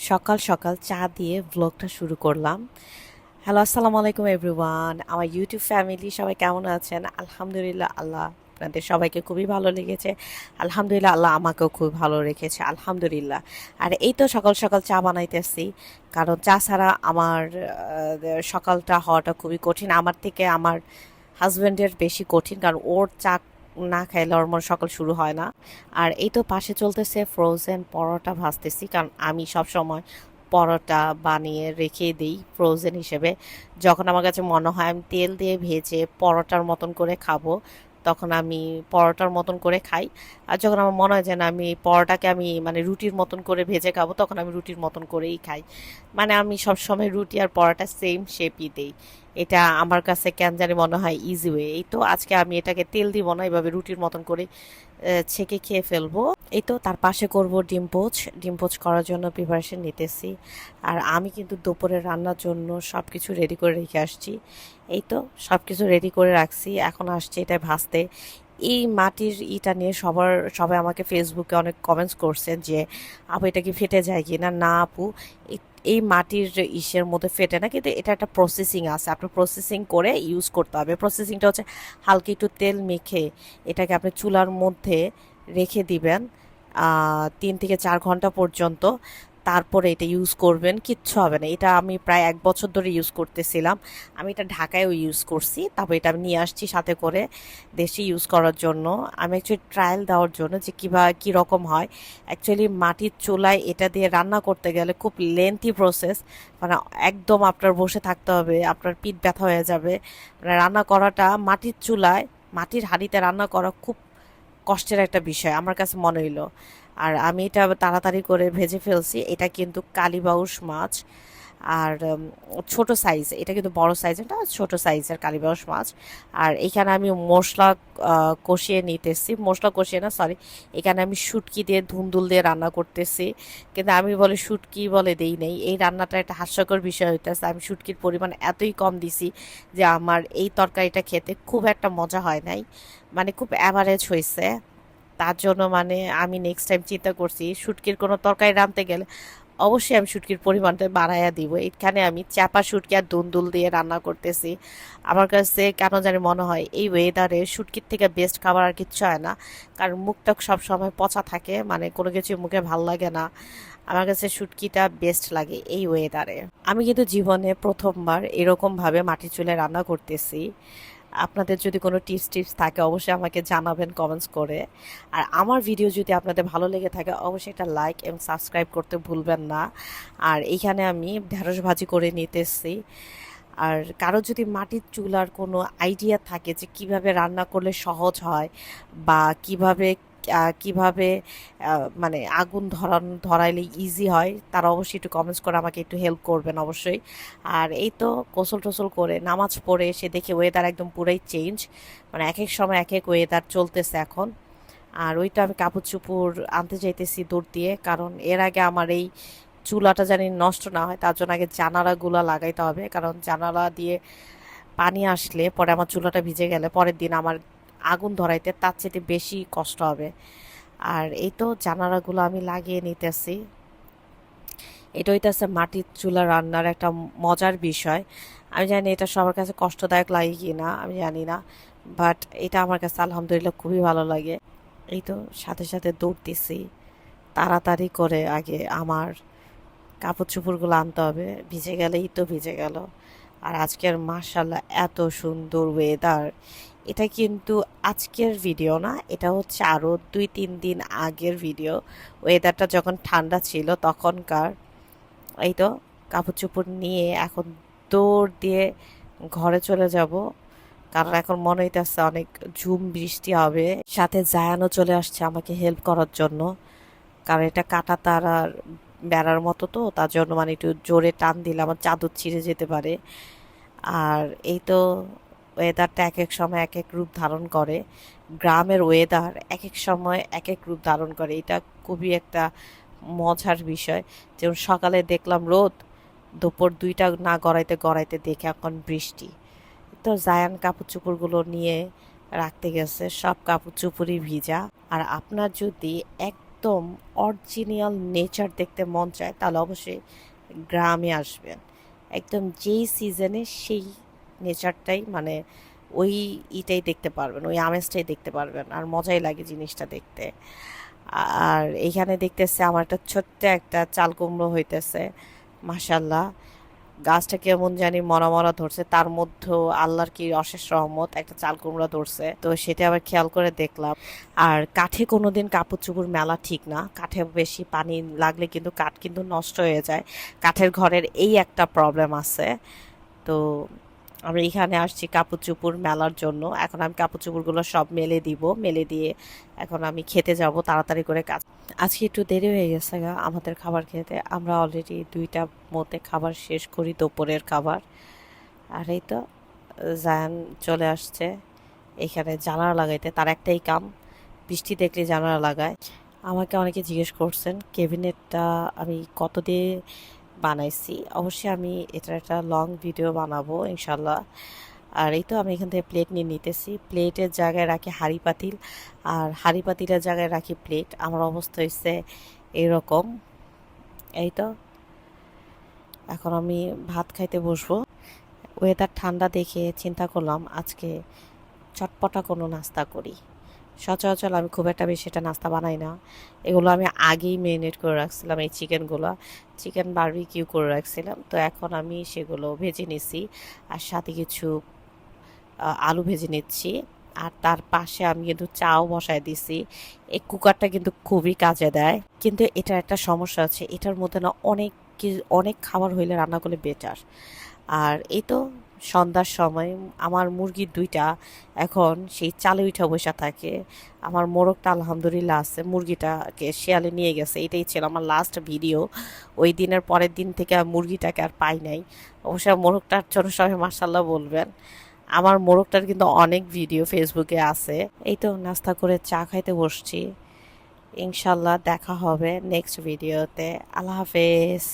সকাল সকাল চা দিয়ে ব্লগটা শুরু করলাম। হ্যালো, আসসালামু আলাইকুম এভরিওয়ান। আমার ইউটিউব ফ্যামিলি সবাই কেমন আছেন? আলহামদুলিল্লাহ, আল্লাহ আপনাদের সবাইকে খুবই ভালো লেগেছে। আলহামদুলিল্লাহ, আল্লাহ আমাকেও খুব ভালো রেখেছে, আলহামদুলিল্লাহ। আর এই তো সকাল সকাল চা বানাইতেছি, কারণ চা ছাড়া আমার সকালটা হওয়াটা খুবই কঠিন। আমার থেকে আমার হাজব্যান্ডের বেশি কঠিন, কারণ ওর চা না খাইলে ওর মনে সকাল শুরু হয় না। আর এই তো পাশে চলতেছে ফ্রোজেন পরোটা ভাজতেছি, কারণ আমি সব সময় পরোটা বানিয়ে রেখে দিই ফ্রোজেন হিসেবে। যখন আমার কাছে মনে হয় আমি তেল দিয়ে ভেজে পরোটার মতন করে খাবো, তখন আমি পরোটার মতন করে খাই। আর যখন আমার মনে হয় যে না, আমি পরোটাকে আমি মানে রুটির মতন করে ভেজে খাবো, তখন আমি রুটির মতন করেই খাই। মানে আমি সবসময় রুটি আর পরোটা সেম শেপই দিই। এটা আমার কাছে কেন জানি মনে হয় ইজি ওয়ে। এই তো আজকে আমি এটাকে তেল দিব না, এভাবে রুটির মতন করে ছেঁকে খেয়ে ফেলবো। এই তো তার পাশে করব ডিম পোচ করার জন্য প্রিপারেশন নিতেছি। আর আমি কিন্তু দুপুরে রান্নার জন্য সব কিছু রেডি করে রেখে আসছি। এই তো সব কিছু রেডি করে রাখছি, এখন আসছে এটা ভাজতে। এই মাটির ইটা নিয়ে সবাই আমাকে ফেসবুকে অনেক কমেন্টস করছেন যে আপু এটা কি ফেটে যায় কি না। না আপু, এই মাটির ইসের মধ্যে ফেটে না, কিন্তু এটা একটা প্রসেসিং আছে, আপনার প্রসেসিং করে ইউজ করতে হবে। প্রসেসিংটা হচ্ছে হালকা একটু তেল মেখে এটাকে আপনি চুলার মধ্যে রেখে দিবেন 3 থেকে 4 ঘন্টা পর্যন্ত। তারপরে এটা ইউজ করবেন, কিচ্ছু হবে না। এটা আমি প্রায় 1 বছর ধরে ইউজ করতেছিলাম। আমি এটা ঢাকায়ও ইউজ করছি, তারপর এটা আমি নিয়ে আসছি সাথে করে দেশে ইউজ করার জন্য। আমি অ্যাকচুয়ালি ট্রায়াল দেওয়ার জন্য যে কীরকম হয়। অ্যাকচুয়ালি মাটির চুলায় এটা দিয়ে রান্না করতে গেলে খুব লেন্থি প্রসেস। মানে একদম আপনার বসে থাকতে হবে, আপনার পিঠ ব্যথা হয়ে যাবে। মানে রান্না করাটা মাটির চুলায়, মাটির হাঁড়িতে রান্না করা খুব কষ্টের একটা বিষয় আমার কাছে মনে হইলো। আর আমি এটা তাড়াতাড়ি করে ভেজে ফেলছি। এটা কিন্তু কালীবাউস মাছ। আর ছোট সাইজ, এটা কিন্তু বড় সাইজের না, ছোট সাইজের কালীবাউস মাছ। আর এখানে আমি মশলা কষিয়ে নিতেছি, মশলা কষিয়ে না সরি, এখানে আমি শুটকি দিয়ে ধুন্দুল দিয়ে রান্না করতেছি। কিন্তু আমি বলে শুটকি বলে দেই নেই, এই রান্নাটা একটা হাস্যকর বিষয় হইতেছে। আমি শুটকির পরিমাণ এতই কম দিছি যে আমার এই তরকারিটা খেতে খুব একটা মজা হয় নাই, মানে খুব অ্যাভারেজ হয়েছে। তার জন্য মানে আমি নেক্সট টাইম চিন্তা করছি শুটকির কোনো তরকারি রাঁধতে গেলে অবশ্যই আমি শুটকির পরিমাণটা বাড়াইয়া দিব। এখানে আমি চাপা শুটকি আর দুন্দুল দিয়ে রান্না করতেছি। আমার কাছে কেন জানি মনে হয় এই ওয়েদারে শুটকির থেকে বেস্ট খাবার আর কিচ্ছু হয় না, কারণ মুখটা সব সময় পচা থাকে, মানে কোনো কিছু মুখে ভাল লাগে না। আমার কাছে শুটকিটা বেস্ট লাগে এই ওয়েদারে। আমি কিন্তু জীবনে প্রথমবার এরকমভাবে মাটির চুলে রান্না করতেছি। আপনাদের যদি কোনো টিপস থাকে অবশ্যই আমাকে জানাবেন কমেন্টস করে। আর আমার ভিডিও যদি আপনাদের ভালো লেগে থাকে অবশ্যই একটা লাইক এবং সাবস্ক্রাইব করতে ভুলবেন না। আর এইখানে আমি ঢেঁড়স ভাজি করে নিতেছি। আর কারো যদি মাটির চুলার কোনো আইডিয়া থাকে যে কিভাবে রান্না করলে সহজ হয়, বা কিভাবে মানে আগুন ধরাইলে ইজি হয়, তারা অবশ্যই একটু কমেন্টস করে আমাকে একটু হেল্প করবেন অবশ্যই। আর এই তো গোসল টোসল করে নামাজ পড়ে এসে দেখি ওয়েদার একদম পুরাই চেঞ্জ, মানে এক এক সময় এক এক ওয়েদার চলতেছে এখন। আর ওইটা আমি কাপড় চোপড় আনতে চাইতেছি দৌড় দিয়ে, কারণ এর আগে আমার এই চুলাটা জানি নষ্ট না হয় তার জন্য আগে জানালাগুলো লাগাইতে হবে, কারণ জানালা দিয়ে পানি আসলে পরে আমার চুলাটা ভিজে গেলে পরের দিন আমার আগুন ধরাইতে তার চেয়ে বেশি কষ্ট হবে। আর এই তো জানালাগুলো আমি লাগিয়ে নিতেছি। এটা হইতেছে মাটির চুলা রান্নার একটা মজার বিষয়। আমি জানি এটা সবার কাছে কষ্টদায়ক লাগে কি না আমি জানি না, বাট এটা আমার কাছে আলহামদুলিল্লাহ খুবই ভালো লাগে। এই তো সাথে সাথে দৌড়তেছি তাড়াতাড়ি করে, আগে আমার কাপড় চোপড়গুলো আনতে হবে, ভিজে গেলেই তো ভিজে গেল। আর আজকের মাশাল্লাহ এত সুন্দর ওয়েদার। এটা কিন্তু আজকের ভিডিও না, এটা হচ্ছে আরও 2-3 দিন আগের ভিডিও, ওয়েদারটা যখন ঠান্ডা ছিল তখনকার। এই তো কাপড় চোপড় নিয়ে এখন দৌড় দিয়ে ঘরে চলে যাব, কারণ এখন মনে হইতেছে অনেক ঝুম বৃষ্টি হবে। সাথে জায়ানও চলে আসছে আমাকে হেল্প করার জন্য, কারণ এটা কাটা তার আর বেড়ার মতো, তো তার জন্য মানে একটু জোরে টান দিলে আমার চাদর ছিঁড়ে যেতে পারে। আর এই তো ওয়েদারটা এক এক সময় এক এক রূপ ধারণ করে, গ্রামের ওয়েদার এক এক সময় এক এক রূপ ধারণ করে, এটা খুবই একটা মজার বিষয়। যেমন সকালে দেখলাম রোদ, দুপুর 2টা না গড়াইতে গড়াইতে দেখে এখন বৃষ্টি। তো জায়ান কাপড় চোপড়গুলো নিয়ে রাখতে গেছে, সব কাপড় চোপড়ই ভিজা। আর আপনার যদি এক একদম অরিজিনাল নেচার দেখতে মন চায় তাহলে অবশ্যই গ্রামে আসবেন। একদম যেই সিজনে সেই নেচারটাই মানে ওই ইটাই দেখতে পারবেন, ওই আমেজটাই দেখতে পারবেন, আর মজাই লাগে জিনিসটা দেখতে। আর এইখানে দেখতেছে আমার একটা ছোট্ট একটা চাল কুমড়ো হইতেছে, মাশাল্লাহ। গাছটা কেমন জানি মরা মরা ধরছে, তার মধ্যেও আল্লাহর কি অশেষ রহমত, একটা চাল কুমড়া ধরছে, তো সেটা আবার খেয়াল করে দেখলাম। আর কাঠে কোনোদিন কাপড় চোপড় মেলা ঠিক না, কাঠে বেশি পানি লাগলে কিন্তু কাঠ কিন্তু নষ্ট হয়ে যায়। কাঠের ঘরের এই একটা প্রবলেম আছে। তো আমরা এখানে আসছি কাপড় চোপড় মেলার জন্য। এখন আমি কাপড় চোপড়গুলো সব মেলে দিব, মেলে দিয়ে এখন আমি খেতে যাব তাড়াতাড়ি করে কাজ। আজকে একটু দেরি হয়ে গেছে গা আমাদের খাবার খেতে, আমরা অলরেডি 2টার মধ্যে খাবার শেষ করি, দুপুরের খাবার। আর এই তো জায়ান চলে আসছে এখানে জানালা লাগাইতে, তার একটাই কাম, বৃষ্টি দেখলে জানালা লাগায়। আমাকে অনেকে জিজ্ঞেস করছেন কেবিনেটটা আমি কত দিয়ে বানাইছি। অবশ্যই আমি এটার একটা লং ভিডিও বানাবো ইনশাল্লাহ। আর এই তো আমি এখান থেকে প্লেট নিয়ে নিতেছি, প্লেটের জায়গায় রাখি হাঁড়ি পাতিল, আর হাঁড়ি পাতিলের জায়গায় রাখি প্লেট। আমার অবস্থা হয়েছে এরকম। এই তো এখন আমি ভাত খাইতে বসবো। ওয়েদার ঠান্ডা দেখে চিন্তা করলাম আজকে চটপটা কোনো নাস্তা করি। সচরাচর আমি খুব একটা বেশি এটা নাস্তা বানাই না, এগুলো আমি আগেই মেরিনেট করে রাখছিলাম, এই চিকেনগুলো চিকেন বারবিকিউ করে রাখছিলাম। তো এখন আমি সেগুলো ভেজে নিছি, আর সাথে কিছু আলু ভেজে নিচ্ছি। আর তার পাশে আমি কিন্তু চাও বসায় দিছি। এই কুকারটা কিন্তু খুবই কাজে দেয়, কিন্তু এটার একটা সমস্যা আছে, এটার মধ্যে না অনেক খাবার হইলে রান্না করলে বেটার। আর এই তো সন্ধ্যার সময় আমার মুরগির 2টা এখন সেই চালে উঠা বসা থাকে। আমার মোরগটা আলহামদুলিল্লাহ আছে, মুরগিটাকে শিয়ালে নিয়ে গেছে। এটাই ছিল আমার লাস্ট ভিডিও। ওই দিনের পরের দিন থেকে আর মুরগিটাকে আর পাই নাই। অবশ্যই মোরগটার জন্য সবাই মার্শাল্লাহ বলবেন। আমার মোরগটার কিন্তু অনেক ভিডিও ফেসবুকে আছে। এই তো নাস্তা করে চা খাইতে বসছি। ইনশাল্লাহ দেখা হবে নেক্সট ভিডিওতে। আল্লাহ হাফেজ।